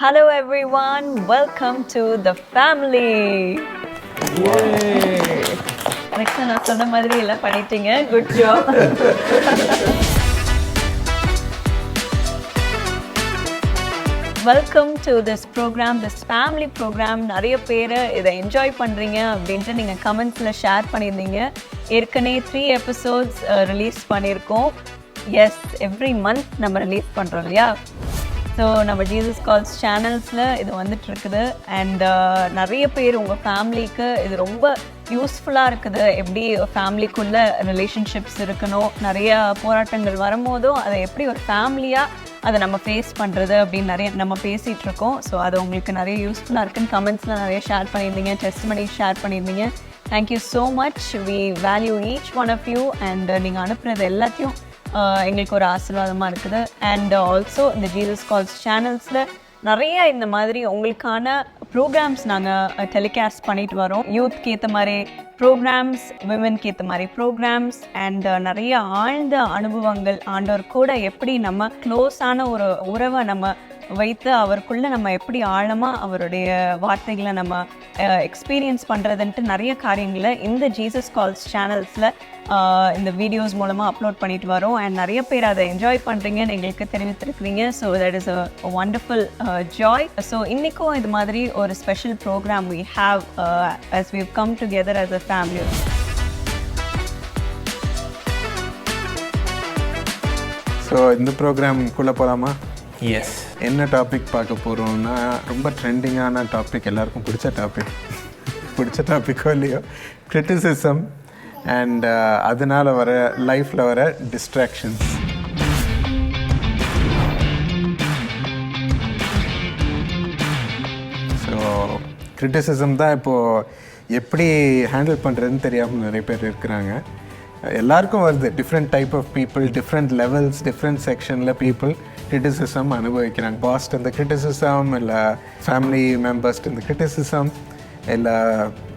Hello everyone, welcome to the family. Next நான் சொன்ன மாதிரி எல்லாம் பண்ணிட்டீங்க. Good job. Welcome to this program, this family program. நிறைய பேர் இதை என்ஜாய் பண்ணுறீங்க அப்படின்ட்டு நீங்கள் கமெண்ட்ஸில் ஷேர் பண்ணியிருந்தீங்க. ஏற்கனவே 3 episodes ரிலீஸ் பண்ணியிருக்கோம். எஸ், எவ்ரி மந்த் நம்ம ரிலீஸ் பண்ணுறோம் இல்லையா? ஸோ நம்ம ஜீசஸ் கால்ஸ் சேனல்ஸில் இது வந்துட்டுருக்குது. அண்ட் நிறைய பேர் உங்கள் ஃபேமிலிக்கு இது ரொம்ப யூஸ்ஃபுல்லாக இருக்குது. எப்படி ஃபேமிலிக்குள்ளே ரிலேஷன்ஷிப்ஸ் இருக்கணும், நிறைய போராட்டங்கள் வரும்போதும் அதை எப்படி ஒரு ஃபேமிலியாக அதை நம்ம ஃபேஸ் பண்ணுறது அப்படின்னு நிறைய நம்ம பேசிகிட்ருக்கோம். ஸோ அது உங்களுக்கு நிறைய யூஸ்ஃபுல்லாக இருக்குன்னு கமெண்ட்ஸில் நிறைய ஷேர் பண்ணியிருந்தீங்க, டெஸ்ட்மனி ஷேர் பண்ணியிருந்தீங்க. Thank you so much. We value each one of you. And நீங்கள் அனுப்புகிறது எல்லாத்தையும் எங்களுக்கு ஒரு ஆசீர்வாதமாக இருக்குது. அண்ட் ஆல்சோ இந்த ஜீசஸ் கால்ஸ் சேனல்ஸில் நிறைய இந்த மாதிரி உங்களுக்கான ப்ரோக்ராம்ஸ் நாங்கள் டெலிகாஸ்ட் பண்ணிட்டு வரோம். யூத்க்கு ஏற்ற மாதிரி ப்ரோக்ராம்ஸ், விமென்க்கு ஏற்ற மாதிரி ப்ரோக்ராம்ஸ், அண்ட் நிறைய ஆழ்ந்த அனுபவங்கள், ஆண்டவர் கூட எப்படி நம்ம க்ளோஸான ஒரு உறவை நம்ம வைத்து அவருக்குள்ளே நம்ம எப்படி ஆழமாக அவருடைய வார்த்தைகளை நம்ம எக்ஸ்பீரியன்ஸ் பண்ணுறதுன்ட்டு நிறைய காரியங்களை இந்த ஜீசஸ் கால்ஸ் சேனல்ஸில் இந்த வீடியோஸ் மூலமாக அப்லோட் பண்ணிட்டு வரோம். அண்ட் நிறைய பேர் அதை என்ஜாய் பண்ணுறீங்கன்னு எங்களுக்கு தெரிவித்திருக்கிறீங்க. So that is a wonderful joy. So இன்றைக்கும் இது மாதிரி ஒரு special program we have as we've come together as a family. So இந்த ப்ரோக்ராம்குள்ளே போகலாமா? எஸ். என்ன டாபிக் பார்க்க போகிறோம்னா, ரொம்ப ட்ரெண்டிங்கான டாபிக், எல்லாருக்கும் பிடிச்ச டாப்பிக்கோ இல்லையோ, கிரிட்டிசிசம் அண்ட் அதனால் வர லைஃப்பில் வர டிஸ்ட்ராக்ஷன்ஸ். ஸோ கிரிட்டிசிசம் தான் இப்போது எப்படி ஹேண்டில் பண்ணுறதுன்னு தெரியாமல் நிறைய பேர் இருக்கிறாங்க. எல்லாருக்கும் வருது. Different type of people, different levels, different செக்ஷனில் பீப்புள் கிரிட்டிசிசம் அனுபவிக்கிறாங்க. பாஸ்ட் இந்த கிரிட்டிசிசம், இல்லை ஃபேமிலி மெம்பர்ஸ்ட்டு இந்த கிரிட்டிசிசம், இல்லை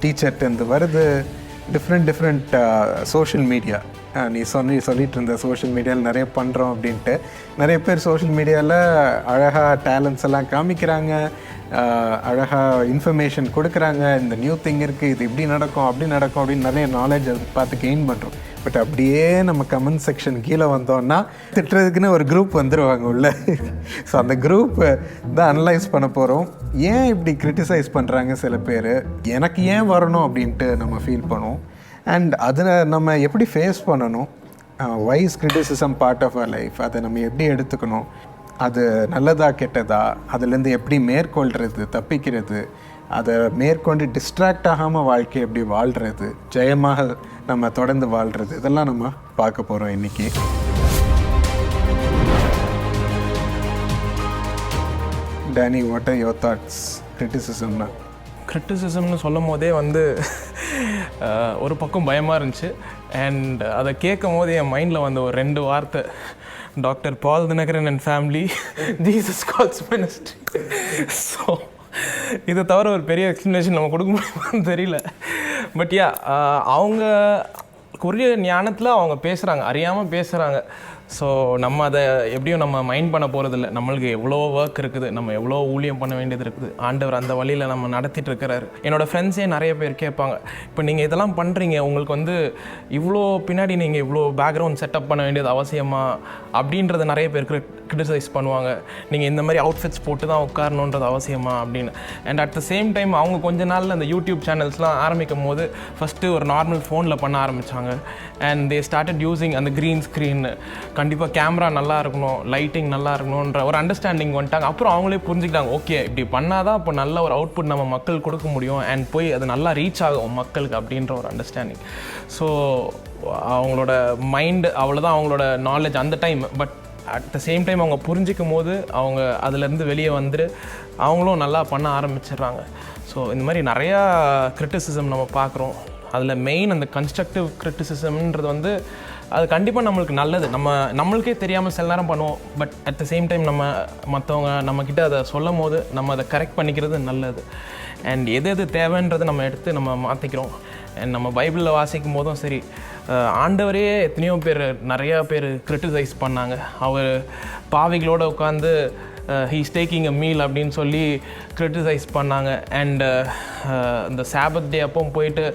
டீச்சர்ட்டு வருது. டிஃப்ரெண்ட் சோஷியல் மீடியா, நீ சொல்லிட்டு இருந்த சோஷியல் மீடியாவில் நிறைய பண்ணுறோம் அப்படின்ட்டு நிறைய பேர் சோஷியல் மீடியாவில் அழகாக டேலண்ட்ஸ் எல்லாம் காமிக்கிறாங்க, அழகாக இன்ஃபர்மேஷன் கொடுக்குறாங்க. இந்த நியூ திங் இருக்குது, இது இப்படி நடக்கும் அப்படி நடக்கும் அப்படின்னு நிறைய நாலேஜ் பார்த்து கெயின் பண்ணுறோம். பட் அப்படியே நம்ம கமெண்ட் செக்ஷன் கீழே வந்தோன்னா திட்டுறதுக்குன்னு ஒரு குரூப் வந்துடுவாங்க உள்ள. ஸோ அந்த குரூப் தான் அனலைஸ் பண்ண போகிறோம். ஏன் இப்படி கிரிட்டிசைஸ் பண்ணுறாங்க சில பேர், எனக்கு ஏன் வரணும் அப்படின்ட்டு நம்ம ஃபீல் பண்ணுவோம். அண்ட் அதில் நம்ம எப்படி ஃபேஸ் பண்ணணும், wise criticism part of our life, அதை நம்ம எப்படி எடுத்துக்கணும், அது நல்லதா கெட்டதா, அதுலேருந்து எப்படி மேற்கொள்கிறது, தப்பிக்கிறது, அதை மேற்கொண்டு டிஸ்ட்ராக்ட் ஆகாமல் வாழ்க்கை எப்படி வாழ்கிறது, ஜெயமாக நம்ம தொடர்ந்து வாழ்கிறது, இதெல்லாம் நம்ம பார்க்க போகிறோம் இன்றைக்கி. Danny, what are your thoughts கிரிட்டிசிசம்னா? கிரிட்டிசிசம்னு சொல்லும் போதே ஒரு பக்கம் பயமாக இருந்துச்சு. அண்ட் அதை கேட்கும் போது என் மைண்டில் ஒரு 2 வார்த்தை, doctor Paul Dhinakaran and family, Jesus Calls ministry. So இதை தவிர ஒரு பெரிய எக்ஸ்ப்ளனேஷன் நம்ம கொடுக்க முடியுமான்னு தெரியல. பட் யா, அவங்க குறிய ஞானத்தில் அவங்க பேசுகிறாங்க, அறியாமல் பேசுகிறாங்க. ஸோ நம்ம அதை எப்படியும் நம்ம மைண்ட் பண்ண போகிறதில்ல. நம்மளுக்கு எவ்வளோ ஒர்க் இருக்குது, நம்ம எவ்வளோ ஊழியம் பண்ண வேண்டியது இருக்குது. ஆண்டவர் அந்த வழியில் நம்ம நடத்திட்டு இருக்கிறாரு. என்னோடய ஃப்ரெண்ட்ஸே நிறைய பேர் கேட்பாங்க, இப்போ நீங்கள் இதெல்லாம் பண்ணுறீங்க, உங்களுக்கு இவ்வளோ பின்னாடி நீங்கள் இவ்வளோ பேக்ரவுண்ட் செட்டப் பண்ண வேண்டியது அவசியமா அப்படின்றத நிறைய பேர் கிரிட்டிசைஸ் பண்ணுவாங்க. நீங்கள் இந்த மாதிரி அவுட்ஃபிட்ஸ் போட்டு தான் உட்காரணுன்றது அவசியமா அப்படின்னு. And at the same time அவங்க கொஞ்ச நாளில் அந்த யூடியூப் சேனல்ஸ்லாம் ஆரம்பிக்கும் போது ஃபஸ்ட்டு ஒரு நார்மல் ஃபோனில் பண்ண ஆரம்பித்தாங்க. அண்ட் தே ஸ்டார்டட் யூஸிங் அந்த க்ரீன் ஸ்க்ரீன், கண்டிப்பாக கேமரா நல்லா இருக்கணும், லைட்டிங் நல்லா இருக்கணுன்ற ஒரு அண்டர்ஸ்டாண்டிங் வந்துட்டாங்க. அப்புறம் அவங்களே புரிஞ்சுக்கிட்டாங்க, ஓகே இப்படி பண்ணால் தான் இப்போ நல்ல ஒரு அவுட்புட் நம்ம மக்கள் கொடுக்க முடியும், அண்ட் போய் அது நல்லா ரீச் ஆகும் மக்களுக்கு அப்படின்ற ஒரு அண்டர்ஸ்டாண்டிங். ஸோ அவங்களோட மைண்டு அவ்வளோதான், அவங்களோட நாலேஜ் அந்த time. But at the same time அவங்க புரிஞ்சிக்கும் போது அவங்க அதுலேருந்து வெளியே வந்துட்டு அவங்களும் நல்லா பண்ண ஆரம்பிச்சிடுறாங்க. ஸோ இந்த மாதிரி நிறையா கிரிட்டிசிசம் நம்ம பார்க்குறோம். அதில் மெயின் அந்த கன்ஸ்ட்ரக்டிவ் கிரிட்டிசிசம்ன்றது அது கண்டிப்பாக நம்மளுக்கு நல்லது. நம்மளுக்கே தெரியாமல் சில நேரம் பண்ணுவோம். But at the same time மற்றவங்க நம்மக்கிட்ட அதை சொல்லும் போது நம்ம அதை கரெக்ட் பண்ணிக்கிறது நல்லது. அண்ட் எது தேவைன்றதை நம்ம எடுத்து நம்ம மாற்றிக்கிறோம். அண்ட் நம்ம பைபிளில் வாசிக்கும் போதும் சரி, ஆண்டவரே எத்தனையோ பேர் நிறையா பேர் கிரிட்டிசைஸ் பண்ணாங்க. அவர் பாவிகளோடு உட்காந்து ஹீஸ் டேக்கிங் அ மீல் அப்படின்னு சொல்லி கிரிட்டிசைஸ் பண்ணாங்க. அண்டு இந்த சாபத் டே அப்போ போயிட்டு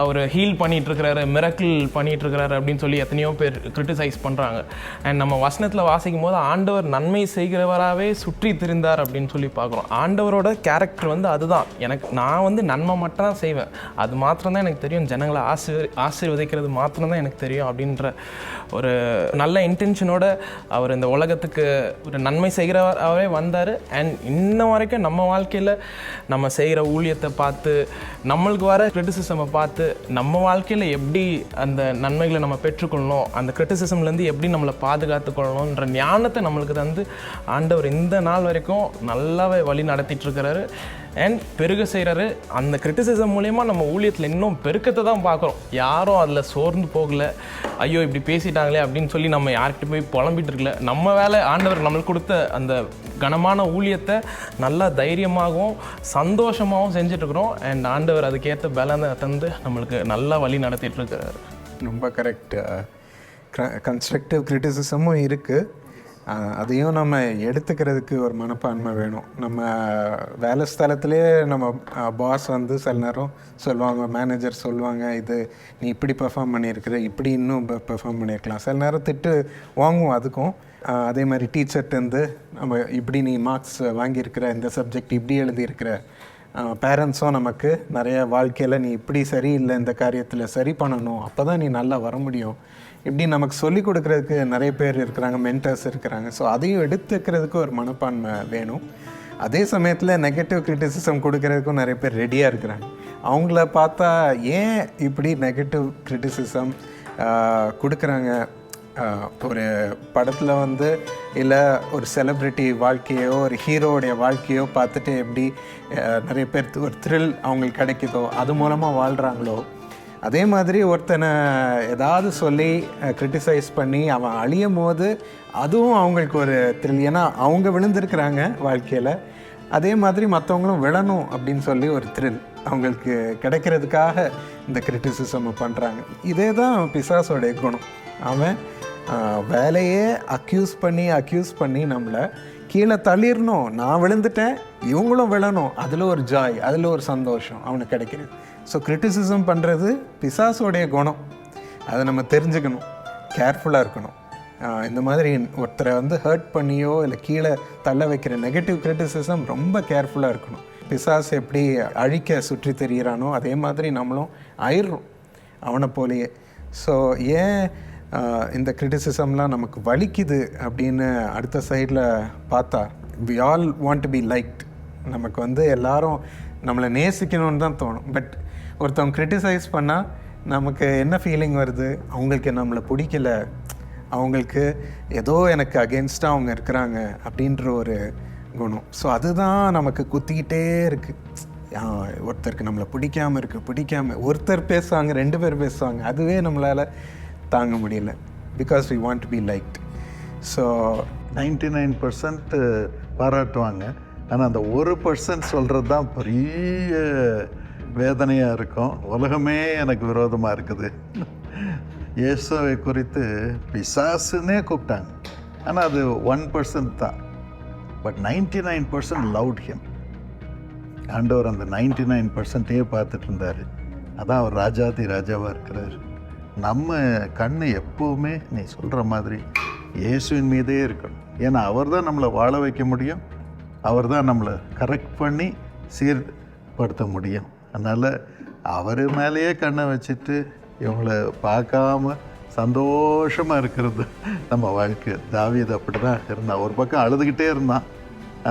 அவர் ஹீல் பண்ணிகிட்ருக்கிறாரு, மிரக்கிள் பண்ணிகிட்ருக்கிறாரு அப்படின்னு சொல்லி எத்தனையோ பேர் கிரிட்டிசைஸ் பண்ணுறாங்க. அண்ட் நம்ம வசனத்தில் வாசிக்கும் போது ஆண்டவர் நன்மை செய்கிறவராகவே சுற்றி திரிந்தார் அப்படின்னு சொல்லி பார்க்குறோம். ஆண்டவரோட கேரக்டர் வந்து அதுதான். நான் வந்து நன்மை மட்டும் தான் செய்வேன், அது மாத்திரம்தான் எனக்கு தெரியும், ஜனங்களை ஆசீர்வதிக்கிறது மாத்திரம்தான் எனக்கு தெரியும் அப்படின்ற ஒரு நல்ல இன்டென்ஷனோட அவர் இந்த உலகத்துக்கு ஒரு நன்மை செய்கிறவராகவே வந்தார். அண்ட் இன்ன வரைக்கும் நம்ம வாழ்க்கையில் நம்ம செய்கிற ஊழியத்தை பார்த்து, நம்மளுக்கு வர கிரிட்டிசிசமை பார்த்து, நம்ம வாழ்க்கையில் எப்படி அந்த நன்மைகளை நம்ம பெற்றுக்கொள்ளணும், அந்த கிரிட்டிசிசம்லேருந்து எப்படி நம்மளை பாதுகாத்துக்கொள்ளணுன்ற ஞானத்தை நம்மளுக்கு தந்து ஆண்டவர் இந்த நாள் வரைக்கும் நல்லாவே வழி நடத்திட்டுருக்கிறாரு. அண்ட் பெருக செய்கிறாரு. அந்த கிரிட்டிசிசம் மூலயமா நம்ம ஊழியத்தில் இன்னும் பெருக்கத்தை தான் பார்க்குறோம். யாரும் அதில் சோர்ந்து போகலை, ஐயோ இப்படி பேசிட்டாங்களே அப்படின்னு சொல்லி நம்ம யார்கிட்ட போய் புலம்பிட்டு இருக்கல. நம்ம வேலை ஆண்டவர் நம்மளுக்கு கொடுத்த அந்த கனமான ஊழியத்தை நல்லா தைரியமாகவும் சந்தோஷமாகவும் செஞ்சிட்ருக்குறோம். அண்ட் ஆண்டவர் அதுக்கேற்ற பலனை தந்து நம்மளுக்கு நல்லா வழி நடத்திட்டுருக்கிறாரு. ரொம்ப கரெக்ட். கன்ஸ்ட்ரக்டிவ் கிரிட்டிசிசமும் இருக்குது, அதையும் நம்ம எடுத்துக்கிறதுக்கு ஒரு மனப்பான்மை வேணும். நம்ம வேலை ஸ்தலத்திலே நம்ம பாஸ் வந்து சில நேரம் சொல்லுவாங்க, மேனேஜர் சொல்லுவாங்க, இது நீ இப்படி பெர்ஃபார்ம் பண்ணியிருக்கிற, இப்படி இன்னும் பெர்ஃபார்ம் பண்ணியிருக்கலாம். சில நேரம் திட்டு வாங்குவோம் அதுக்கும். அதே மாதிரி டீச்சர்ட்டேருந்து நம்ம இப்படி நீ மார்க்ஸ் வாங்கியிருக்கிற, இந்த சப்ஜெக்ட் இப்படி எழுதியிருக்கிற. பேரண்ட்ஸும் நமக்கு நிறைய வாழ்க்கையில் நீ இப்படி சரியில்லை, இந்த காரியத்தில் சரி பண்ணணும், அப்போ தான் நீ நல்லா வர முடியும், இப்படி நமக்கு சொல்லிக் கொடுக்குறதுக்கு நிறைய பேர் இருக்கிறாங்க, மென்டர்ஸ் இருக்கிறாங்க. ஸோ அதையும் எடுத்துக்கிறதுக்கு ஒரு மனப்பான்மை வேணும். அதே சமயத்தில் நெகட்டிவ் கிரிட்டிசிசம் கொடுக்கறதுக்கும் நிறைய பேர் ரெடியாக இருக்கிறாங்க. அவங்கள பார்த்தா ஏன் இப்படி நெகட்டிவ் கிரிட்டிசிசம் கொடுக்குறாங்க? ஒரு படத்தில் வந்து இல்லை ஒரு செலிப்ரிட்டி வாழ்க்கையோ ஒரு ஹீரோடைய வாழ்க்கையோ பார்த்துட்டு எப்படி நிறைய பேர் ஒரு த்ரில் அவங்களுக்கு கிடைக்குதோ, அது மூலமாக வாழ்கிறாங்களோ, அதே மாதிரி ஒருத்தனை ஏதாவது சொல்லி கிரிட்டிசைஸ் பண்ணி அவன் அழியும் போது அதுவும் அவங்களுக்கு ஒரு த்ரில். ஏன்னா அவங்க விழுந்திருக்கிறாங்க வாழ்க்கையில், அதே மாதிரி மற்றவங்களும் விழணும் அப்படின்னு சொல்லி ஒரு த்ரில் அவங்களுக்கு கிடைக்கிறதுக்காக இந்த கிரிட்டிசிசம் பண்ணுறாங்க. இதே தான் பிசாசோடைய குணம். அவன் வேலையே அக்யூஸ் பண்ணி நம்மளை கீழே தள்ளிடணும். நான் விழுந்துட்டேன், இவங்களும் விழணும், அதில் ஒரு ஜாய், அதில் ஒரு சந்தோஷம் அவனுக்கு கிடைக்கிறது. ஸோ கிரிட்டிசிசம் பண்ணுறது பிசாசோடைய குணம். அதை நம்ம தெரிஞ்சுக்கணும், கேர்ஃபுல்லாக இருக்கணும். இந்த மாதிரி ஒருத்தரை வந்து ஹர்ட் பண்ணியோ இல்லை கீழே தள்ள வைக்கிற நெகட்டிவ் கிரிட்டிசிசம் ரொம்ப கேர்ஃபுல்லாக இருக்கணும். பிசாஸ் எப்படி அழிக்க சுற்றி தெரிகிறானோ அதே மாதிரி நம்மளும் ஆயிடுறோம் அவனை போலேயே. ஸோ ஏன் இந்த கிரிட்டிசிசம்லாம் நமக்கு வலிக்குது அப்படின்னு அடுத்த சைடில் பார்த்தா, we all want to be liked. நமக்கு வந்து எல்லாரும் நம்மளை நேசிக்கணும்னு தான் தோணும். பட் ஒருத்தவங்க கிரிட்டிசைஸ் பண்ணால் நமக்கு என்ன ஃபீலிங் வருது? அவங்களுக்கு நம்மளை பிடிக்கல, அவங்களுக்கு ஏதோ எனக்கு அகென்ஸ்டாக அவங்க இருக்கிறாங்க அப்படின்ற ஒரு குணம். ஸோ அதுதான் நமக்கு குத்திக்கிட்டே இருக்குது. ஒருத்தருக்கு நம்மளை பிடிக்காம ஒருத்தர் பேசுவாங்க, 2 பேர் பேசுவாங்க, அதுவே நம்மளால் தாங்க முடியல. Because we want to be liked. So 99% பாராட்டுவாங்க, ஆனால் அந்த 1% சொல்கிறது தான் பெரிய வேதனையாக இருக்கும். உலகமே எனக்கு விரோதமாக இருக்குது. இயேசுவை குறித்து பிசாசுன்னே கூப்பிட்டாங்க, ஆனால் அது 1% தான். But 99% loved him. ஆண்டவர் அந்த 99%ஐயே பார்த்துட்டு இருந்தார். அதான் அவர் ராஜாதி ராஜாவாக இருக்கிறார். நம்ம கண்ணு எப்போவுமே நீ சொல்கிற மாதிரி இயேசுவின் மீதே இருக்கணும். ஏன்னா அவர் தான் நம்மளை வாழ வைக்க முடியும், அவர் தான் நம்மளை கரெக்ட் பண்ணி சீர்படுத்த முடியும். அதனால் அவர் மேலேயே கண்ணை வச்சுட்டு இவங்களை பார்க்காம சந்தோஷமாக இருக்கிறது நம்ம வாழ்க்கை. தாவீது அப்படி தான் இருந்தான். ஒரு பக்கம் அழுதுகிட்டே இருந்தான்,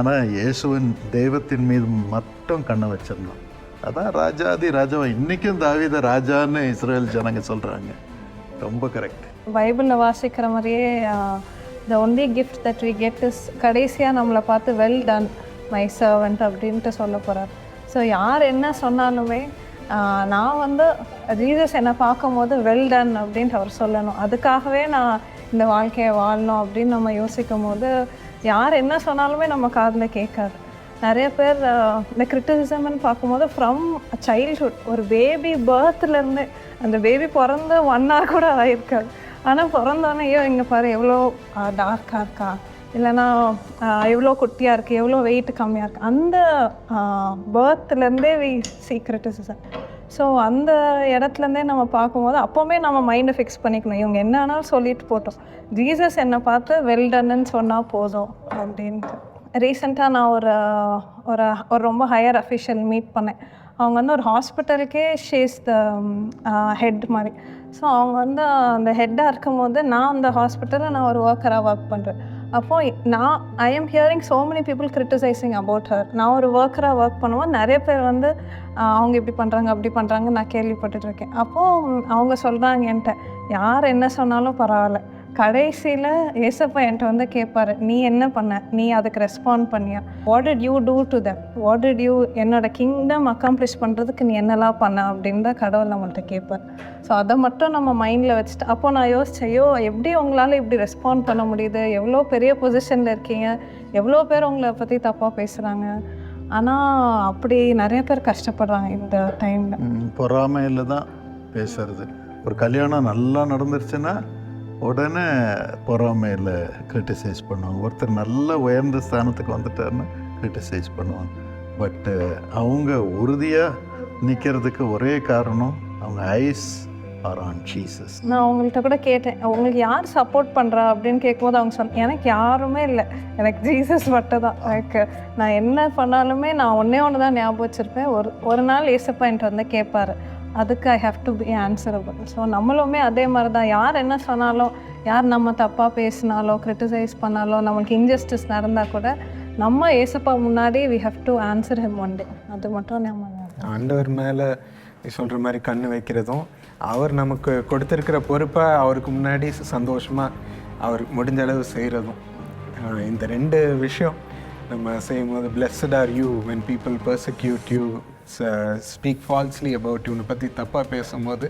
ஆனால் இயேசுவின் தெய்வத்தின் மீது மட்டும் கண்ணை வச்சிருந்தான். அதான் ராஜாதி ராஜாவா. இன்றைக்கும் தாவீத ராஜான்னு இஸ்ரேல் ஜனங்க சொல்கிறாங்க. ரொம்ப கரெக்ட். பைபிளில் வாசிக்கிற மாதிரியே the only gift that we get is கடைசியாக நம்மளை பார்த்து வெல் டன் மை சர்வன்ட் அப்படின்ட்டு சொல்ல போகிறார். ஸோ யார் என்ன சொன்னாலுமே நான் வந்து ஜீசஸ் என்னை பார்க்கும் போது வெல் டன் அப்படின்ட்டு அவர் சொல்லணும். அதுக்காகவே நான் இந்த வாழ்க்கையை வாழணும் அப்படின்னு நம்ம யோசிக்கும் போது யார் என்ன சொன்னாலுமே நம்ம காதில் கேட்காது. நிறைய பேர் இந்த கிரிட்டிசிசம்னு பார்க்கும்போது ஃப்ரம் சைல்ட்ஹுட், ஒரு பேபி பர்த்லேருந்து, அந்த பேபி பிறந்து 1 hour கூட ஆகிருக்காது, ஆனால் பிறந்தோன்னே ஐயோ இங்கே பாரு எவ்வளோ டார்க்காக இருக்கா, இல்லைன்னா எவ்வளோ குட்டியாக இருக்குது, எவ்வளோ வெயிட் கம்மியாக இருக்குது, அந்த பர்த்லேருந்தே வி சீக்ரெட்டிசிசம். ஸோ அந்த இடத்துலேருந்தே நம்ம பார்க்கும்போது அப்போவுமே நம்ம மைண்டை ஃபிக்ஸ் பண்ணிக்கணும், இவங்க என்ன ஆனாலும் சொல்லிட்டு போட்டோம், ஜீசஸ் என்னை பார்த்து வெல்டன்னு சொன்னால் போதும் அப்படின்ட்டு. ரீசெண்டாக நான் ஒரு ரொம்ப ஹையர் அஃபிஷியல் மீட் பண்ணேன். அவங்க வந்து ஒரு ஹாஸ்பிட்டலுக்கே ஷேஸ் த ஹெட் மாதிரி. ஸோ அவங்க வந்து அந்த ஹெட்டாக இருக்கும்போது நான் அந்த ஹாஸ்பிட்டலில் நான் ஒரு ஒர்க்கராக ஒர்க் பண்ணுறேன். அப்போது I am hearing so many people criticising about her. நான் ஒரு ஒர்க்கராக ஒர்க் பண்ணுவோம், நிறைய பேர் வந்து அவங்க இப்படி பண்ணுறாங்க அப்படி பண்ணுறாங்க நான் கேள்விப்பட்டுருக்கேன். அப்போது அவங்க சொல்கிறாங்க என்கிட்ட, யார் என்ன சொன்னாலும் பரவாயில்ல, கடைசியில் ஏசப்பா என்கிட்ட வந்து கேட்பார், நீ என்ன பண்ண, நீ அதுக்கு ரெஸ்பாண்ட் பண்ணியா, what did you do to them, what did you என்னோட கிங்டம் அக்காம்ப்ளிஷ் பண்ணுறதுக்கு நீ என்னெல்லாம் பண்ண அப்படின்னு தான் கடவுள் நம்மள்கிட்ட கேட்பார். ஸோ அதை மட்டும் நம்ம மைண்டில் வச்சுட்டு அப்போது நான் யோசிச்சேன், ஐயோ எப்படி உங்களால் இப்படி ரெஸ்பாண்ட் பண்ண முடியுது, எவ்வளோ பெரிய பொசிஷனில் இருக்கீங்க, எவ்வளோ பேர் உங்களை பற்றி தப்பாக பேசுகிறாங்க, ஆனால் அப்படி நிறைய பேர் கஷ்டப்படுறாங்க இந்த டைமில். பொறாமையில் தான் பேசுறது. ஒரு கல்யாணம் நல்லா நடந்துருச்சுன்னா உடனே பொறாமையில் கிரிட்டிசைஸ் பண்ணுவாங்க. ஒருத்தர் நல்ல உயர்ந்த ஸ்தானத்துக்கு வந்துட்டாருன்னு கிரிட்டிசைஸ் பண்ணுவாங்க. பட்டு அவங்க உறுதியாக நிற்கிறதுக்கு ஒரே காரணம் அவங்க ஐஸ் ஆர் ஆன் ஜீசஸ். நான் அவங்கள்ட்ட கூட கேட்டேன், உங்களுக்கு யார் சப்போர்ட் பண்ணுறா அப்படின்னு கேட்கும்போது அவங்க சொன்ன, எனக்கு யாருமே இல்லை, எனக்கு ஜீசஸ் மட்டும் தான். எனக்கு நான் என்ன பண்ணாலுமே நான் ஒன்று தான் ஞாபகம் வச்சுருப்பேன். ஒரு நாள் ஏசப்பா என்கிட்ட வந்து கேட்பார், அதுக்கு I have to be answerable. So நம்மளுமே அதே மாதிரி தான், யார் என்ன சொன்னாலும், யார் நம்ம தப்பாக பேசினாலோ கிரிட்டிசைஸ் பண்ணாலோ, நமக்கு இன்ஜஸ்டிஸ் நடந்தால் கூட நம்ம ஏசப்பா முன்னாடி we have to answer him one day. அது மட்டும் நம்ம ஆண்டவர் மேலே நீ சொல்கிற மாதிரி கண்ணு வைக்கிறதும், அவர் நமக்கு கொடுத்துருக்கிற பொறுப்பை அவருக்கு முன்னாடி சந்தோஷமாக அவர் முடிஞ்ச அளவு செய்கிறதும், இந்த ரெண்டு விஷயம் நம்ம செய்யும்போது, blessed are you when people persecute you, speak falsely about you, பற்றி தப்பாக பேசும்போது,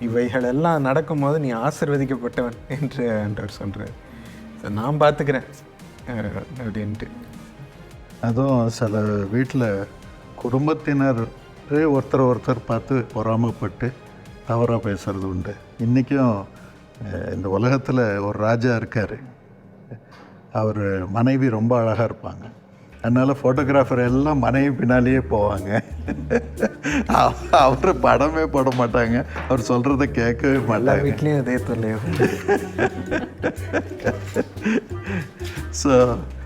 இவைகள் எல்லாம் நடக்கும்போது நீ ஆசீர்வதிக்கப்பட்டவன் என்று ஆண்டவர் சொல்கிறார். நான் பார்த்துக்கிறேன் அப்படின்ட்டு. அதுவும் சில வீட்டில் குடும்பத்தினர் ஒருத்தர் பார்த்து பொறாமப்பட்டு தவறாக பேசுகிறது உண்டு. இன்றைக்கும் இந்த உலகத்தில் ஒரு ராஜா இருக்கார், அவர் மனைவி ரொம்ப அழகாக இருப்பாங்க, அதனால் ஃபோட்டோகிராஃபர் எல்லாம் மனைவி பின்னாலேயே போவாங்க. அவர் படமே போட மாட்டாங்க, அவர் சொல்கிறத கேட்கவே மாட்டாங்க. வீட்லேயும் அதே தொல்லையோ. ஸோ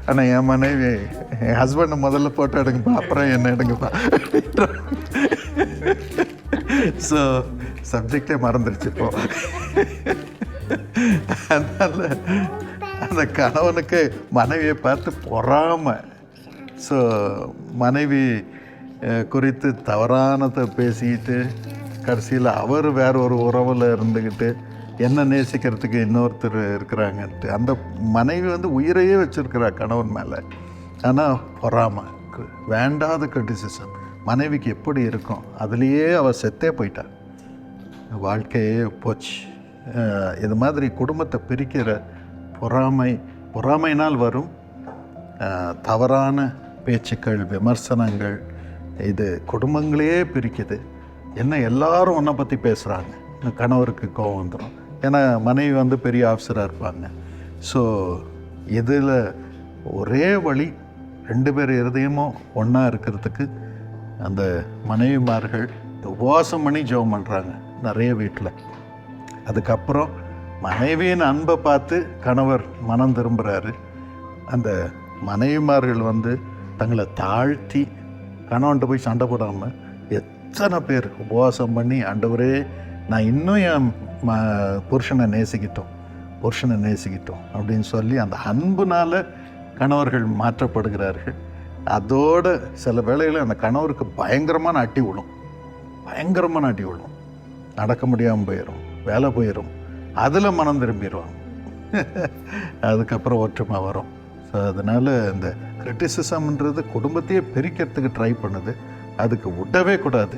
ஆனால் என் மனைவி, என் ஹஸ்பண்டை முதல்ல ஃபோட்டோ எடுங்கப்பா, அப்புறம் என்ன எடுங்கப்பா. ஸோ சப்ஜெக்டே மறந்துடுச்சு இப்போ. அதனால் அந்த கணவனுக்கு மனைவியை பார்த்து பொறாமை. ஸோ மனைவி குறித்து தவறானதை பேசிக்கிட்டு கடைசியில் அவர் வேற ஒரு உறவில் இருந்துக்கிட்டு என்ன நேசிக்கிறதுக்கு இன்னொருத்தர் இருக்கிறாங்கன்ட்டு அந்த மனைவி வந்து உயிரையே வச்சுருக்கிறா கணவன் மேலே. ஆனால் பொறாமை, வேண்டாத கிரிட்டிசிசம் மனைவிக்கு எப்படி இருக்கும், அதுலேயே அவள் செத்தே போயிட்டாள், வாழ்க்கையே போச்சு. இது மாதிரி குடும்பத்தை பிரிக்கிற பொறாமையினால் வரும் தவறான பேச்சுக்கள், விமர்சனங்கள், இது குடும்பங்களையே பிரிக்குது. என்ன எல்லாரும் ஒன்றை பற்றி பேசுகிறாங்க, கணவருக்கு கோபம் வந்துடும், ஏன்னா மனைவி வந்து பெரிய ஆஃபீஸராக இருப்பாங்க. ஸோ இதில் ஒரே வழி, ரெண்டு பேர் இருதயமும் ஒன்றா இருக்கிறதுக்கு அந்த மனைவிமார்கள் உபவாசம் பண்ணி ஜெபம் பண்ணுறாங்க நிறைய வீட்டில். அதுக்கப்புறம் மனைவியின் அன்பை பார்த்து கணவர் மனம் திரும்புகிறாரு. அந்த மனைவிமார்கள் வந்து தங்களை தாழ்த்தி கணவன்கிட்ட போய் சண்டை போடாமல் எத்தனை பேர் உபவாசம் பண்ணி, ஆண்டவரே நான் இன்னும் என் புருஷனை நேசிக்கிட்டோம் அப்படின்னு சொல்லி அந்த அன்புனால் கணவர்கள் மாற்றப்படுகிறார்கள். அதோடு சில வேளையில் அந்த கணவருக்கு பயங்கரமான அட்டி விழும், நடக்க முடியாமல் போயிடும், வேலை போயிடும், அதில் மனம் திரும்பிடுவாங்க. அதுக்கப்புறம் ஒற்றுமை வரும். ஸோ அதனால் இந்த கிரிட்டிசிசம்ன்றது குடும்பத்தையே பிரிக்கிறதுக்கு ட்ரை பண்ணுது. அதுக்கு விடவே கூடாது.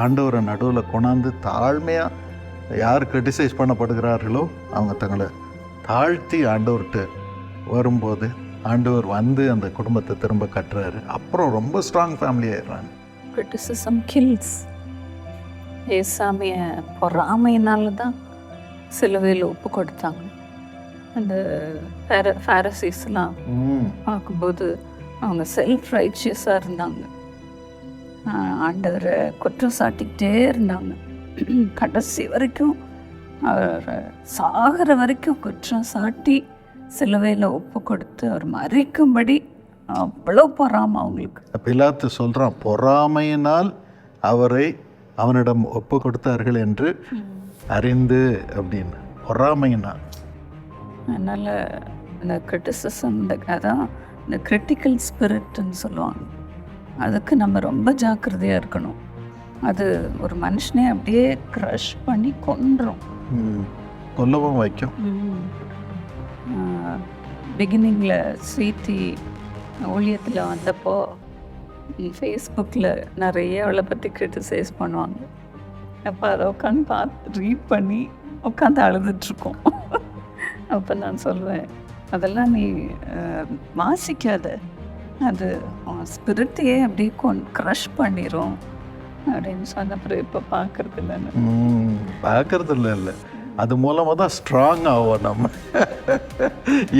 ஆண்டவரை நடுவில் கொண்டாந்து தாழ்மையாக யார் கிரிட்டிசைஸ் பண்ணப்படுகிறார்களோ அவங்க தங்களை தாழ்த்தி ஆண்டவர்கிட்ட வரும்போது ஆண்டவர் வந்து அந்த குடும்பத்தை திரும்ப கட்டுறாரு. அப்புறம் ரொம்ப ஸ்ட்ராங் ஃபேமிலி ஆயிடுறாங்க. Criticism kills. ஏசாமிய பொறாமையினால தான் சிலுவையில் ஒப்பு கொடுத்தாங்க. அந்த ஃபேரசீஸ்லாம் பார்க்கும்போது அவங்க செல்ஃப் ரைச்சியஸாக இருந்தாங்க. ஆண்டவரை குற்றம் சாட்டிக்கிட்டே இருந்தாங்க. கடைசி வரைக்கும் அவர் சாகிற வரைக்கும் குற்றம் சாட்டி சிலுவையில் ஒப்பு கொடுத்து அவர் மறிக்கும்படி அவ்வளோ பொறாமை அவங்களுக்கு. பிலாத்து சொல்கிறான், பொறாமையினால் அவரை அவனிடம் ஒப்பு கொடுத்தார்கள் என்று அறிந்து அப்படின்னு. பொறாமையினால். அதனால் இந்த கிரிட்டிசிசம், அதான் இந்த கிரிட்டிக்கல் ஸ்பிரிட்னு சொல்லுவாங்க, அதுக்கு நம்ம ரொம்ப ஜாக்கிரதையாக இருக்கணும். அது ஒரு மனுஷனே அப்படியே க்ரஷ் பண்ணி கொன்றும், கொல்லவும் வைக்கும். பிகினிங்கில் ஸ்வீட்டி ஊழியத்தில் வந்தப்போ ஃபேஸ்புக்கில் நிறைய அவளை பற்றி கிரிட்டிசைஸ் பண்ணுவாங்க. அப்போ அதை உட்காந்து பார்த்து ரீட் பண்ணி உட்காந்து அழுதுட்ருக்கோம். அப்போ நான் சொல்வேன், அதெல்லாம் நீ வாசிக்காத, அது ஸ்பிரிட்டையே அப்படியே க்ரஷ் பண்ணிடும் அப்படின்னு சொன்ன. அப்புறம் இப்போ பார்க்கறது இல்லைன்னு பார்க்கறது இல்லை, அது மூலமாக தான் ஸ்ட்ராங் ஆகும். நம்ம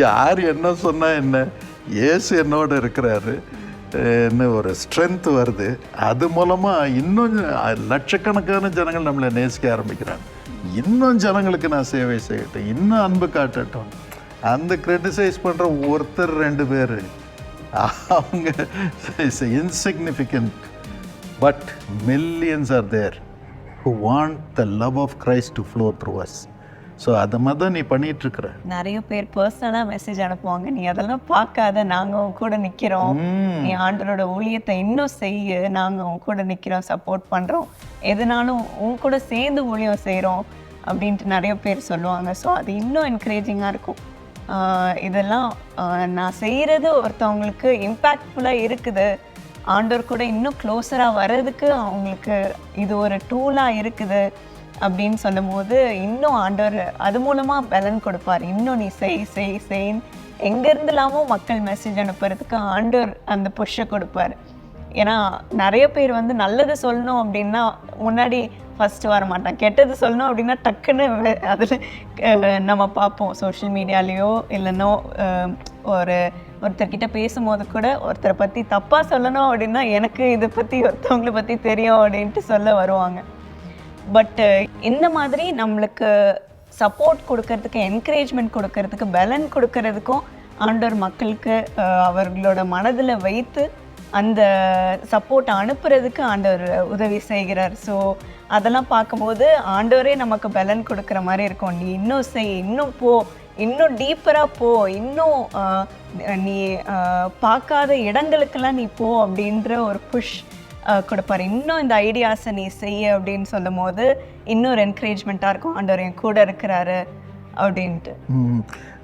யார் என்ன சொன்னால் என்ன, இயேசு என்னோட இருக்கிறாரு என்ன ஒரு ஸ்ட்ரென்த் வருது. அது மூலமாக இன்னும் லட்சக்கணக்கான ஜனங்கள் நம்மளை நேசிக்க ஆரம்பிக்கிறாங்க. இன்னும் ஜனங்களுக்கு நான் சேவை செய்யட்டும், இன்னும் அன்பு காட்டட்டும். அந்த கிரிட்டிசைஸ் பண்ணுற ஒருத்தர் 2 பேர் அவங்க insignificant, but millions are there who want the love of Christ to flow through us. So அதை மாதிரி தான் நீ பண்ணிகிட்ருக்குற. நிறைய பேர் பர்சனலாக மெசேஜ் அனுப்புவாங்க, நீ அதெல்லாம் பார்க்காத, நாங்கள் உன் கூட நிற்கிறோம், நீ ஆண்டவரோட ஊழியத்தை இன்னும் செய்ய, நாங்கள் உன் கூட நிற்கிறோம், சப்போர்ட் பண்ணுறோம், எதுனாலும் உன் கூட சேர்ந்து ஊழியம் செய்கிறோம் அப்படின்ட்டு நிறைய பேர் சொல்லுவாங்க. ஸோ அது இன்னும் என்கரேஜிங்காக இருக்கும். இதெல்லாம் நான் செய்கிறது ஒருத்தவங்களுக்கு இம்பேக்ட்ஃபுல்லாக இருக்குது, ஆண்டவர் கூட இன்னும் க்ளோஸராக வர்றதுக்கு அவங்களுக்கு இது ஒரு டூலாக இருக்குது அப்படின்னு சொல்லும் போது இன்னும் ஆண்டவர் அது மூலமாக பலன் கொடுப்பார். இன்னும் நீ செய்ன்னு எங்கேருந்துலாமோ மக்கள் மெசேஜ் அனுப்புறதுக்கு ஆண்டவர் அந்த புஷ்ஷை கொடுப்பார். ஏன்னா நிறைய பேர் வந்து நல்லது சொல்லணும் அப்படின்னா முன்னாடி ஃபஸ்ட்டு வர மாட்டான், கெட்டது சொல்லணும் அப்படின்னா டக்குன்னு அதில் நம்ம பார்ப்போம். சோஷியல் மீடியாலேயோ இல்லைன்னோ ஒருத்தர்கிட்ட பேசும்போது கூட ஒருத்தரை பற்றி தப்பாக சொல்லணும் அப்படின்னா எனக்கு இதை பற்றி ஒருத்தவங்களை பற்றி தெரியும் அப்படின்ட்டு சொல்ல வருவாங்க. பட்டு இந்த மாதிரி நம்மளுக்கு சப்போர்ட் கொடுக்கறதுக்கு, என்கரேஜ்மெண்ட் கொடுக்கறதுக்கு, பலன் கொடுக்கறதுக்கும் ஆண்டவர் மக்களுக்கு அவர்களோட மனதில் வைத்து அந்த சப்போர்ட் அனுப்புறதுக்கு ஆண்டவர் உதவி செய்கிறார். ஸோ அதெல்லாம் பார்க்கும்போது ஆண்டவரே நமக்கு பலன் கொடுக்குற மாதிரி இருக்கும். நீ இன்னும் செய், இன்னும் போ, இன்னும் டீப்பராக போ, இன்னும் நீ பார்க்காத இடங்களுக்கெல்லாம் நீ போ அப்படின்ற ஒரு புஷ் கொடுப்பார். இன்னும் இந்த ஐடியாஸை நீ செய்ய அப்படின்னு சொல்லும் போது இன்னொரு என்கரேஜ்மெண்ட்டாக இருக்கும், ஆண்டவர் என் கூட இருக்கிறாரு அப்படின்ட்டு.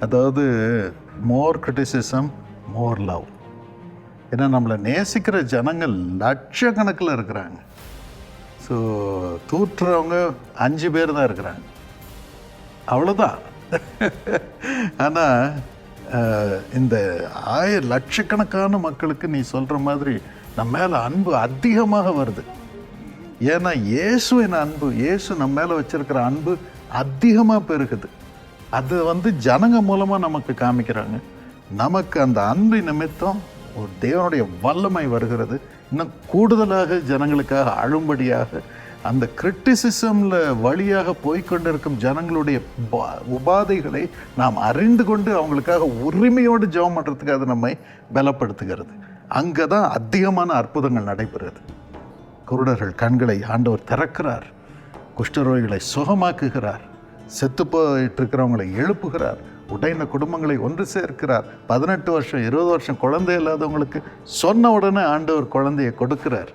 அதாவது மோர் கிரிட்டிசிசம் மோர் லவ். ஏன்னா நம்மளை நேசிக்கிற ஜனங்கள் லட்சக்கணக்கில் இருக்கிறாங்க. ஸோ தூற்றுறவங்க 5 பேர் தான் இருக்கிறாங்க, அவ்வளோதான். ஆனால் இந்த லட்சக்கணக்கான மக்களுக்கு நீ சொல்கிற மாதிரி நம்ம மேலே அன்பு அதிகமாக வருது. ஏன்னா இயேசுவின் அன்பு, இயேசு நம்ம மேலே வச்சிருக்கிற அன்பு அதிகமாக பெருகுது. அது வந்து ஜனங்க மூலமாக நமக்கு காமிக்கிறாங்க. நமக்கு அந்த அன்பு நிமித்தம் ஒரு தேவனுடைய வல்லமை வருகிறது. இன்னும் கூடுதலாக ஜனங்களுக்காக அழும்படியாக அந்த கிரிட்டிசிசமில் வழியாக போய்கொண்டிருக்கும் ஜனங்களுடைய உபாதைகளை நாம் அறிந்து கொண்டு அவங்களுக்காக உரிமையோடு ஜெபம் பண்ணுறதுக்கு அது நம்மை பலப்படுத்துகிறது. அங்கே தான் அதிகமான அற்புதங்கள் நடைபெறுகிறது. குருடர்கள் கண்களை ஆண்டவர் திறக்கிறார், குஷ்டரோகிகளை சுகமாக்குகிறார், செத்து போயிட்டு இருக்கிறவங்களை எழுப்புகிறார், உடைந்த குடும்பங்களை ஒன்று சேர்க்கிறார். 18 வருஷம் 20 வருஷம் குழந்தை இல்லாதவங்களுக்கு சொன்ன உடனே ஆண்டவர் குழந்தையை கொடுக்கிறார்.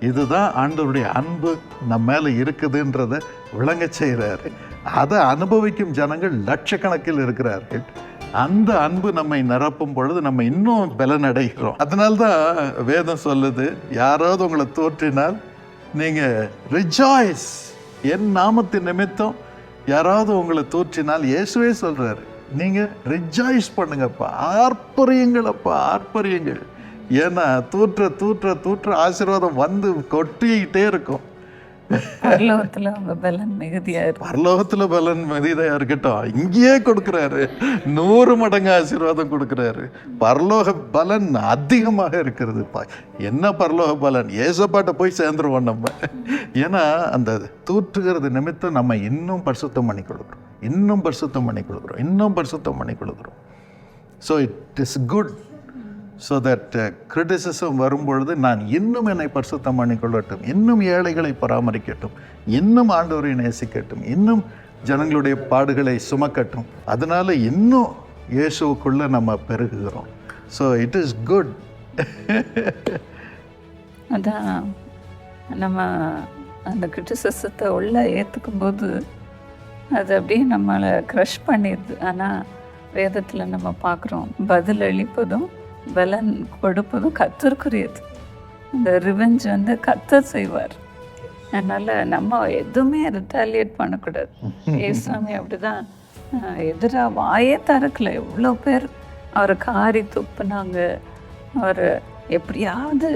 இதுதான் ஆண்டவருடைய அன்பு நம்ம மேலே இருக்குதுன்றதை விளங்க செய்கிறாரு. அதை அனுபவிக்கும் ஜனங்கள் லட்சக்கணக்கில் இருக்கிறார்கள். அந்த அன்பு நம்மை நிரப்பும் பொழுது நம்ம இன்னும் பலனடைகிறோம். அதனால்தான் வேதம் சொல்லுது, யாராவது உங்களை தோற்றினால் நீங்கள் ரிஜாய்ஸ், என் நாமத்தின் நிமித்தம் யாராவது உங்களை தோற்றினால் இயேசுவே சொல்கிறாரு, நீங்கள் ரிஜாய்ஸ் பண்ணுங்கப்பா, ஆர்ப்பரியுங்களப்பா, ஆர்ப்பரியுங்கள். ஏன்னா தூற்ற தூற்ற தூற்ற ஆசீர்வாதம் வந்து கொட்டிக்கிட்டே இருக்கும். பரலோகத்தில் அவங்க பலன் மிகுதியாக இருக்கும். பரலோகத்தில் பலன் மிகுதியாக இருக்கட்டும், இங்கேயே கொடுக்குறாரு, 100 மடங்கு ஆசீர்வாதம் கொடுக்குறாரு. பரலோக பலன் அதிகமாக இருக்கிறது. என்ன பரலோக பலன்? ஏசப்பாட்ட போய் சேர்ந்துருவோம் நம்ம. ஏன்னா அந்த தூற்றுகிறது நிமித்தம் நம்ம இன்னும் பரிசுத்தம் பண்ணி கொடுக்குறோம், இன்னும் பரிசுத்தம் பண்ணி கொடுக்குறோம், இன்னும் பரிசுத்தம் பண்ணி கொடுக்குறோம். So it is good. So that criticism வரும்பொழுது நான் இன்னும் என்னை பரிசுத்தம் பண்ணிக்கொள்ளட்டும், இன்னும் ஏழைகளை பராமரிக்கட்டும், இன்னும் ஆண்டவரை நேசிக்கட்டும், இன்னும் ஜனங்களுடைய பாடுகளை சுமக்கட்டும். அதனால இன்னும் இயேசுக்குள்ளே நம்ம பெருகுகிறோம். So it is good. அதான் நம்ம அந்த கிரிட்டிசிசத்தை உள்ள ஏற்றுக்கும் போது அது அப்படியே நம்மளை க்ரஷ் பண்ணிடுது. ஆனால் வேதத்தில் நம்ம பார்க்குறோம், பதில் அளிப்பதும் பலன் கொடுப்பதும் கர்த்தருக்குரியது. இந்த ரிவெஞ்ச் வந்து கர்த்தர் செய்வார். அதனால் நம்ம எதுவுமே ரிட்டாலியேட் பண்ணக்கூடாது. ஏசாமி அப்படிதான் எதிராக வாயே திறக்கல. எவ்வளோ பேர் அவரை காரி துப்புனாங்க, அவரை எப்படியாவது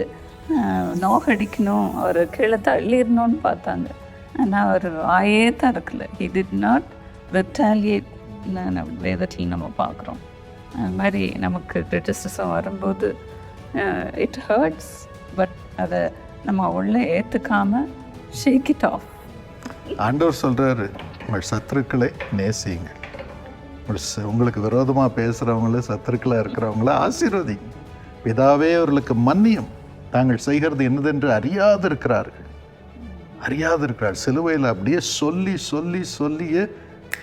நோகடிக்கணும், அவரை கீழே தள்ளிடணும்னு பார்த்தாங்க. ஆனால் அவர் வாயே திறக்கல. He did not retaliate. வேதத்தில் நம்ம பார்க்குறோம். அது மாதிரி நமக்கு கிரிட்டிசிசம் வரும்போது இட் ஹர்ட்ஸ், பட் அதை நம்ம உள்ளே ஏற்றுக்காமல் ஷேக் இட் ஆஃப். ஆண்டவர் சொல்கிறாரு, உங்கள் சத்துருக்களை நேசியுங்கள், உங்களுக்கு விரோதமாக பேசுகிறவங்கள, சத்துருக்களாக இருக்கிறவங்கள ஆசீர்வதிங்க. பிதாவே அவர்களுக்கு மன்னியும், தாங்கள் செய்கிறது என்னதென்று அறியாதிருக்கிறார்கள். சிலுவையில் அப்படியே சொல்லி சொல்லி சொல்லியே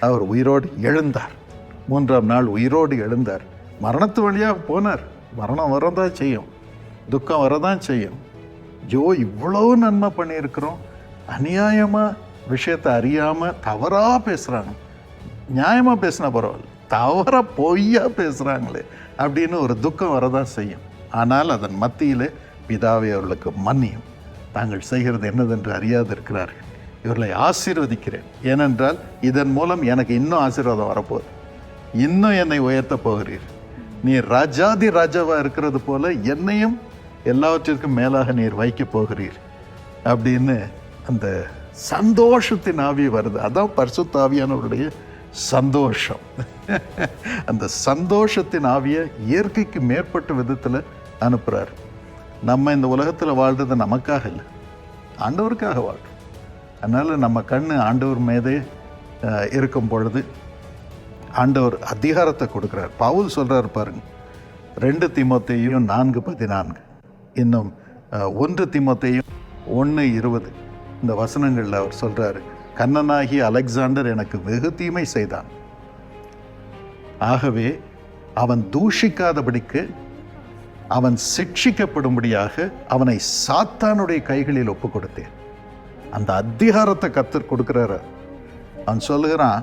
அவர் உயிரோடு எழுந்தார். 3ஆம் நாள் உயிரோடு எழுந்தார். மரணத்து வழியாக போனார். மரணம் வரதான் செய்யும், துக்கம் வரதான் செய்யும். இவ்வளோ நன்மை பண்ணியிருக்கிறோம், அநியாயமாக விஷயத்தை அறியாமல் தவறாக பேசுகிறாங்க. நியாயமாக பேசினா பரவாயில்ல, தவறாக பொய்யா பேசுகிறாங்களே அப்படின்னு ஒரு துக்கம் வரதான் செய்யும். ஆனால் அதன் மத்தியில் பிதாவே அவர்களுக்கு மன்னியும், தாங்கள் செய்கிறது என்னதென்று அறியாதிருக்கிறார்கள், இவர்களை ஆசீர்வதிக்கிறேன். ஏனென்றால் இதன் மூலம் எனக்கு இன்னும் ஆசீர்வாதம் வரப்போகுது, இன்னும் என்னை உயர்த்த போகிறீர். நீர் ராஜாதி ராஜாவாக இருக்கிறது போல என்னையும் எல்லாவற்றிற்கும் மேலாக நீர் வைக்க போகிறீர் அப்படின்னு அந்த சந்தோஷத்தின் ஆவி வருது. அதான் பரிசுத்த ஆவியானவருடைய சந்தோஷம். அந்த சந்தோஷத்தின் ஆவியை இயற்கைக்கு மேற்பட்ட விதத்தில் அனுப்புகிறார். நம்ம இந்த உலகத்தில் வாழ்றது நமக்காக இல்லை, ஆண்டவருக்காக வாழ்றோம். அதனால் நம்ம கண் ஆண்டவர் மீதே இருக்கும் பொழுது ஆண்டவர் அதிகாரத்தை கொடுக்குறார். பவுல் சொல்கிறார் பாருங்க, 2 தீமோத்தேயும் 4:14, இன்னும் 1 தீமோத்தேயும் 1:20 இந்த வசனங்களில் அவர் சொல்கிறாரு, கண்ணனாகிய அலெக்சாண்டர் எனக்கு வெகு தீமை செய்தான், ஆகவே அவன் தூஷிக்காதபடிக்கு அவன் சிட்சிக்கப்படும்படியாக அவனை சாத்தானுடைய கைகளில் ஒப்பு கொடுத்தேன். அந்த அதிகாரத்தை கர்த்தர் கொடுக்குறாரு. அவன் சொல்லுகிறான்,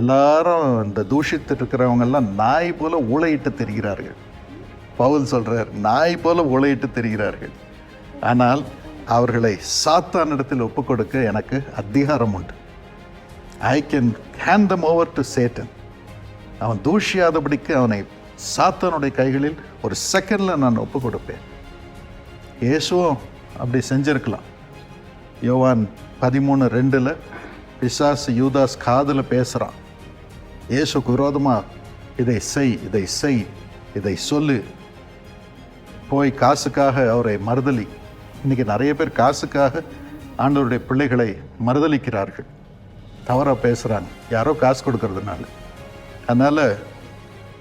எல்லாரும் இந்த தூஷித்து இருக்கிறவங்கெல்லாம் நாய் போல ஊளையிட்டு தெரிகிறார்கள். பவுல் சொல்கிறார், நாய் போல ஊளையிட்டு தெரிகிறார்கள், ஆனால் அவர்களை சாத்தானிடத்தில் ஒப்பு கொடுக்க எனக்கு அதிகாரம் உண்டு. I can hand them over to Satan. அவன் தூஷியாதபடிக்கு அவனை சாத்தானுடைய கைகளில் ஒரு செகண்டில் நான் ஒப்பு கொடுப்பேன். இயேசுவும் அப்படி செஞ்சிருக்கலாம். யோவான் 13:2 பிசாசு யூதாஸ் காதில் பேசுகிறான், இயேசுக்கு விரோதமாக இதை செய், இதை செய், இதை சொல்லு, போய் காசுக்காக அவரை மறுதலி. இன்றைக்கி நிறைய பேர் காசுக்காக ஆண்டவருடைய பிள்ளைகளை மறுதலிக்கிறார்கள், தவறாக பேசுகிறாங்க, யாரோ காசு கொடுக்கறதுனால. அதனால்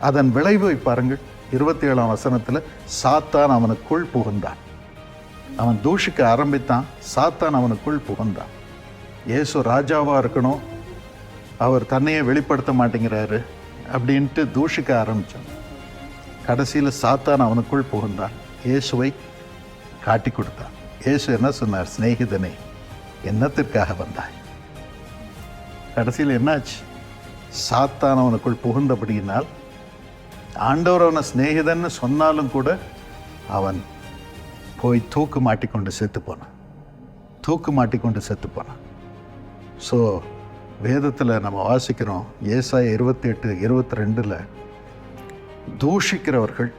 அதன் விளைவை பாருங்கள். 27ஆம் வசனத்தில் சாத்தான் அவனுக்குள் புகுந்தான். அவன் தூஷிக்க ஆரம்பித்தான், சாத்தான் அவனுக்குள் புகுந்தான். இயேசு ராஜாவாக இருக்கணும், அவர் தன்னையே வெளிப்படுத்த மாட்டேங்கிறாரு அப்படின்ட்டு தூஷிக்க ஆரம்பித்தான். கடைசியில் சாத்தான் அவனுக்குள் புகுந்தான், இயேசுவை காட்டி கொடுத்தான். இயேசு என்ன சொன்னார்? சிநேகிதனே, என்னத்திற்காக வந்தாய்? கடைசியில் என்னாச்சு? சாத்தான் அவனுக்குள் புகுந்தபடியினால் ஆண்டவர் அவனை சிநேகிதன்னு சொன்னாலும் கூட அவன் போய் தூக்கு மாட்டிக்கொண்டு செத்து போனான். ஸோ வேதத்தில் நம்ம வாசிக்கிறோம், ஏசாயா 28:22 தூஷிக்கிறவர்கள்,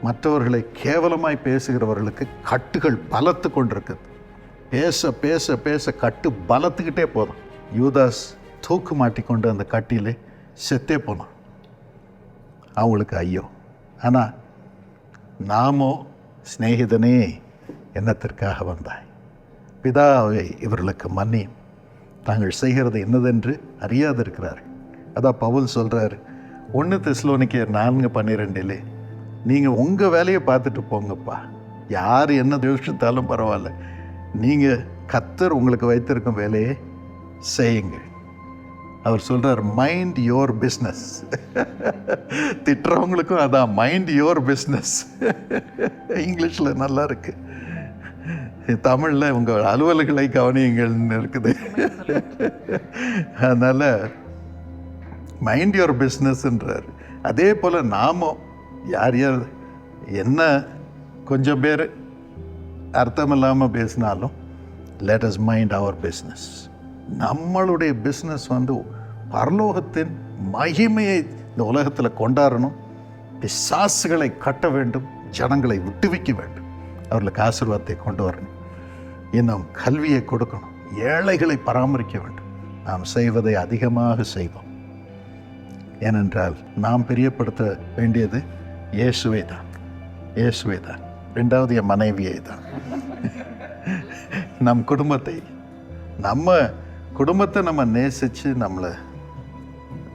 மற்றவர்களை கேவலமாய் பேசுகிறவர்களுக்கு கட்டுகள் பலத்து கொண்டிருக்குது. பேச பேச பேச கட்டு பலத்துக்கிட்டே போதும். யூதாஸ் தூக்கு மாட்டிக்கொண்டு அந்த கட்டிலே செத்தே போனான். அவங்களுக்கு ஐயோ. ஆனால் நாமோ, சிநேகிதனே என்னத்திற்காக வந்தாய், பிதாவை இவர்களுக்கு மன்னியும், தாங்கள் செய்கிறது என்னதென்று அறியாதிருக்கிறார்கள். அதான் பவுல் சொல்கிறார் 1 தெசலோனிக்கேயர் 4:12, நீங்கள் உங்கள் வேலையை பார்த்துட்டு போங்கப்பா, யார் என்ன யோசித்தாலும் பரவாயில்ல, நீங்கள் கர்த்தர் உங்களுக்கு வைத்திருக்கும் வேலையை செய்யுங்க. அவர் சொல்கிறார் மைண்ட் யோர் பிஸ்னஸ். திட்டுறவங்களுக்கும் அதான் மைண்ட் யோர் பிஸ்னஸ். இங்கிலீஷில் நல்லா இருக்கு, தமிழில் உங்கள் அலுவல்களை கவனியுங்கள்னு இருக்குது. அதனால் மைண்ட் யோர் பிஸ்னஸ்ன்றார். அதே போல் நாமும் யார் யார் என்ன கொஞ்சம் பேர் அர்த்தம் இல்லாமல் பேசினாலும் let us mind our business. நம்மளுடைய பிஸ்னஸ் பரலோகத்தின் மகிமையை இந்த உலகத்தில் கொண்டாடணும், பிசாசுகளை கட்ட வேண்டும், ஜனங்களை விட்டுவிக்க வேண்டும், அவர்களுக்கு ஆசீர்வாதத்தை கொண்டு வரணும், இன்னும் கல்வியை கொடுக்கணும், ஏழைகளை பராமரிக்க வேண்டும். நாம் செய்வதை அதிகமாக செய்வோம். ஏனென்றால் நாம் பிரியப்படுத்த வேண்டியது இயேசுவை தான், இயேசுவை தான். 2வது என் மனைவியை தான். நம் குடும்பத்தை, நம்ம குடும்பத்தை நம்ம நேசித்து நம்மளை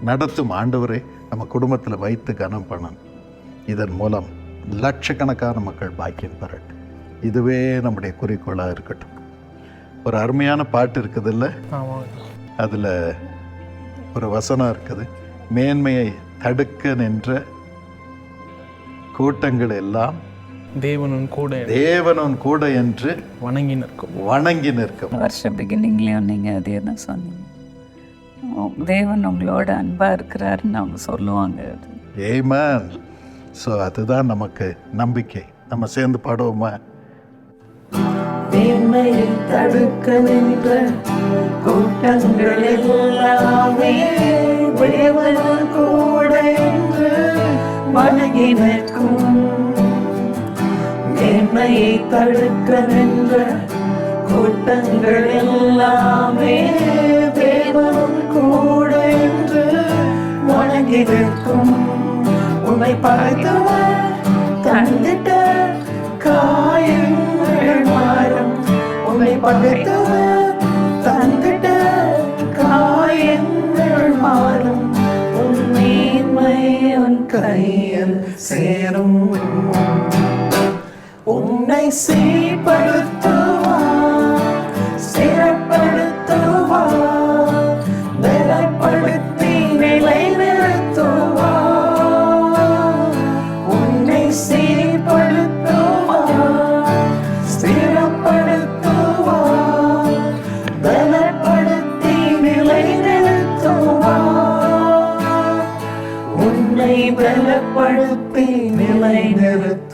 நடத்தும் ஆண்டவரை நம்ம குடும்பத்தில் வைத்து கனம் பண்ணணும். இதன் மூலம் லட்சக்கணக்கான மக்கள் பாக்கியம் பெறட்டும். இதுவே நம்முடைய குறிக்கோளாக இருக்கட்டும். ஒரு அருமையான பாட்டு இருக்குது இல்லை, அதில் ஒரு வசனம் இருக்குது, மேன்மையை தடுக்க நின்ற கூட்டங்கள் எல்லாம் தேவனும் கூட என்று வணங்கி நிற்கும். வருஷ பிகினிங்லேயும் நீங்கள் அதே தான் சொன்னீங்க, தேவன் உங்களோட அன்பாக இருக்கிறாருன்னு அவங்க சொல்லுவாங்க. ஆமென். ஸோ அதுதான் நமக்கு நம்பிக்கை. நம்ம சேர்ந்து பாடுவோமா? மேன்மையை தடுக்க நின்ற கூட்டங்கள் எல்லாமே தேவனும் கூட என்று வணங்கி நிற்கும். மேன்மையை தடுக்க நின்ற கூட்டங்கள் எல்லாமே தேவனும் கூட என்று வணங்கி நிற்கும். உன்னை பகைத்தவர் தந்திட்ட காயங்கள் மாறும். உன்னை பகைத்தவர் தந்திட்ட காயங்கள் மாறும். உன் மேன்மை உன் கையில் சேரும். உன்னை சீர்படுத்துவார், சிறப்படுத்துவார், பலப்படுத்தி நிலைநிறுத்துவார். உன்னை சீர்படுத்துவார், ஸ்திரப்படுத்துவார், பலப்படுத்தி நிலைநிறுத்துவார். உன்னை பலப்படுத்தி நிலைநிறுத்துவார்.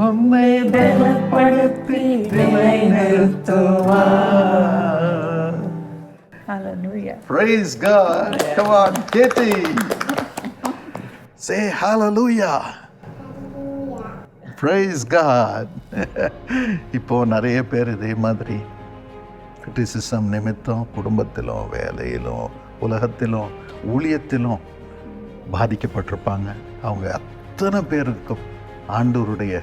உன்னை பலப்படுத்தி நிலைநிறுத்துவார். Hallelujah. Praise God. Come on, Katie. Say hallelujah. Praise God. இப்போ நிறைய பேர் இதே மாதிரி கிரிட்டிசிசம் நிமித்தம் குடும்பத்திலும் வேலையிலும் உலகத்திலும் ஊழியத்திலும் பாதிக்கப்பட்டிருப்பாங்க. அவங்க அத்தனை பேருக்கும் ஆண்டவருடைய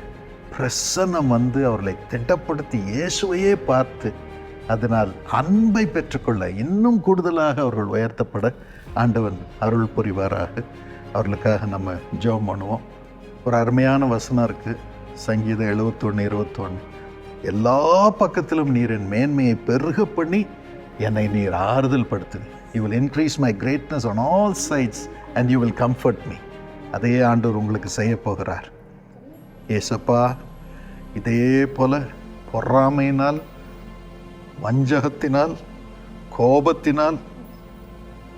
பிரசன்னம் அவர்களை திட்டப்படுத்தி இயேசுவையே பார்த்து அதனால் அன்பை பெற்றுக்கொள்ள இன்னும் கூடுதலாக அவர்கள் உயர்த்தப்பட ஆண்டவன் அருள் புரிவாராக. அவர்களுக்காக நம்ம ஜெபம் பண்ணுவோம். ஒரு அருமையான வசனம் இருக்குது, சங்கீதம் 71:21. எல்லா பக்கத்திலும் நீர் என் மேன்மையை பெருக பண்ணி என்னை நீர் ஆறுதல் படுத்துது. You will increase my greatness on all sides and you will comfort me. அதே ஆண்டவர் உங்களுக்கு செய்ய போகிறார். ஏசப்பா, இதே போல பொறாமையினால், வஞ்சகத்தினால், கோபத்தினால்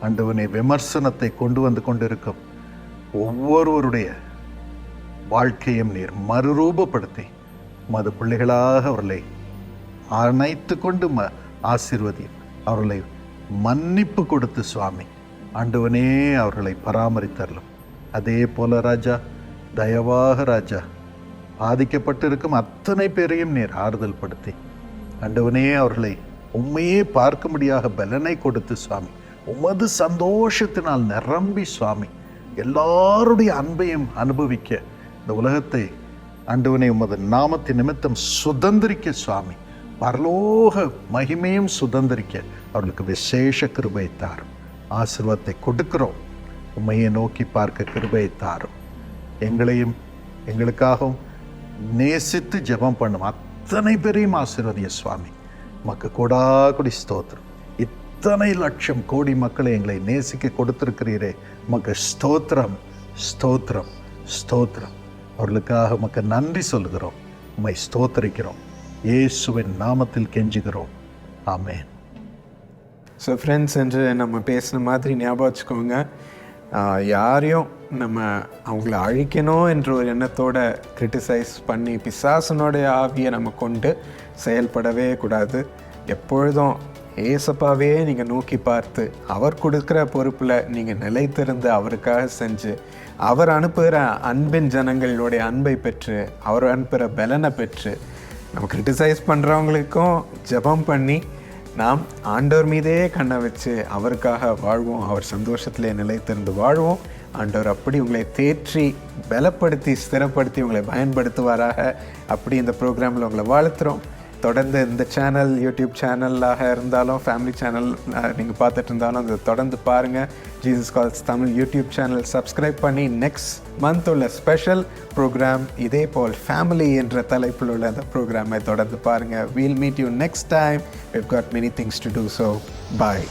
ஆண்டவனே விமர்சனத்தை கொண்டு வந்து கொண்டிருக்கும் ஒவ்வொருவருடைய வாழ்க்கையும் நீர் மறுரூபப்படுத்தி மது பிள்ளைகளாக அவர்களை அணைத்து கொண்டு ஆசீர்வதியும். அவர்களை மன்னிப்பு கொடுத்து சுவாமி ஆண்டவனே அவர்களை பராமரித்தரலும். அதே போல ராஜா, தயவாக ராஜா பாதிக்கப்பட்டிருக்கும் அத்தனை பேரையும் நீர் ஆறுதல் படுத்தி ஆண்டவனே அவர்களை உண்மையே பார்க்கும்படியாக பலனை கொடுத்து சுவாமி, உமது சந்தோஷத்தினால் நிரம்பி சுவாமி எல்லாருடைய அன்பையும் அனுபவிக்க இந்த உலகத்தை ஆண்டவனே உமது நாமத்தின் நிமித்தம் சுதந்திரிக்க சுவாமி, பரலோக மகிமையும் சுதந்திரிக்க அவர்களுக்கு விசேஷ கிருபை தாரும். ஆசீர்வாதத்தை கொடுக்கிறோம். உண்மையை நோக்கி பார்க்க கிருபை தாரும். எங்களையும் எங்களுக்காகவும் நேசித்து ஜெபம் பண்ணும் அத்தனை பேரையும் ஆசீர்வதிய சுவாமி. மக்கு கொடாகுடி ஸ்தோத்திரம். இத்தனை லட்சம் கோடி மக்களை எங்களை நேசிக்க கொடுத்திருக்கிறீரே, மக்கு ஸ்தோத்திரம் ஸ்தோத்திரம் ஸ்தோத்திரம். அவர்களுக்காக மக்கு நன்றி சொல்லுகிறோம். உம்மை ஸ்தோத்திரிக்கிறோம். இயேசுவின் நாமத்தில் கெஞ்சுகிறோம். ஆமென். ஸோ ஃப்ரெண்ட்ஸ், என்று நம்ம பேசின மாதிரி ஞாபகம் வச்சுக்கோங்க, யாரையும் நம்ம அவங்கள அழிக்கணும் என்ற ஒரு எண்ணத்தோட கிரிட்டிசைஸ் பண்ணி பிசாசனுடைய ஆவியை நம்ம கொண்டு செயல்படவே கூடாது. எப்பொழுதும் ஏசப்பாவே நீங்கள் நோக்கி பார்த்து அவர் கொடுக்குற பொறுப்பில் நீங்கள் நிலைத்திருந்து அவருக்காக செஞ்சு அவர் அனுப்புகிற அன்பின் ஜனங்களுடைய அன்பை பெற்று அவர் அனுப்புகிற பலனை பெற்று நம்ம கிரிட்டிசைஸ் பண்ணுறவங்களுக்கும் ஜெபம் பண்ணி நாம் ஆண்டவர் மீதே கண்ணை வச்சு அவருக்காக வாழ்வோம். அவர் சந்தோஷத்திலே நிலைத்திருந்து வாழ்வோம். ஆண்டவர் அப்படி உங்களை தேற்றி பலப்படுத்தி ஸ்திரப்படுத்தி உங்களை பயன்படுத்துவாராக. அப்படி இந்த ப்ரோக்ராமில் உங்களை வாழ்த்துறோம். தொடர்ந்து இந்த சேனல் யூடியூப் சேனலாக இருந்தாலும் ஃபேமிலி சேனல் நீங்கள் பார்த்துட்டு இருந்தாலும் அதை தொடர்ந்து பாருங்கள். Jesus calls Tamil YouTube channel subscribe பண்ணி நெக்ஸ்ட் மந்த் உள்ள ஸ்பெஷல் ப்ரோக்ராம் இதே போல் ஃபேமிலி என்ற தலைப்பில் உள்ள அந்த ப்ரோக்ராமை தொடர்ந்து பாருங்கள். We'll meet you next time. We've got many things to do, so bye.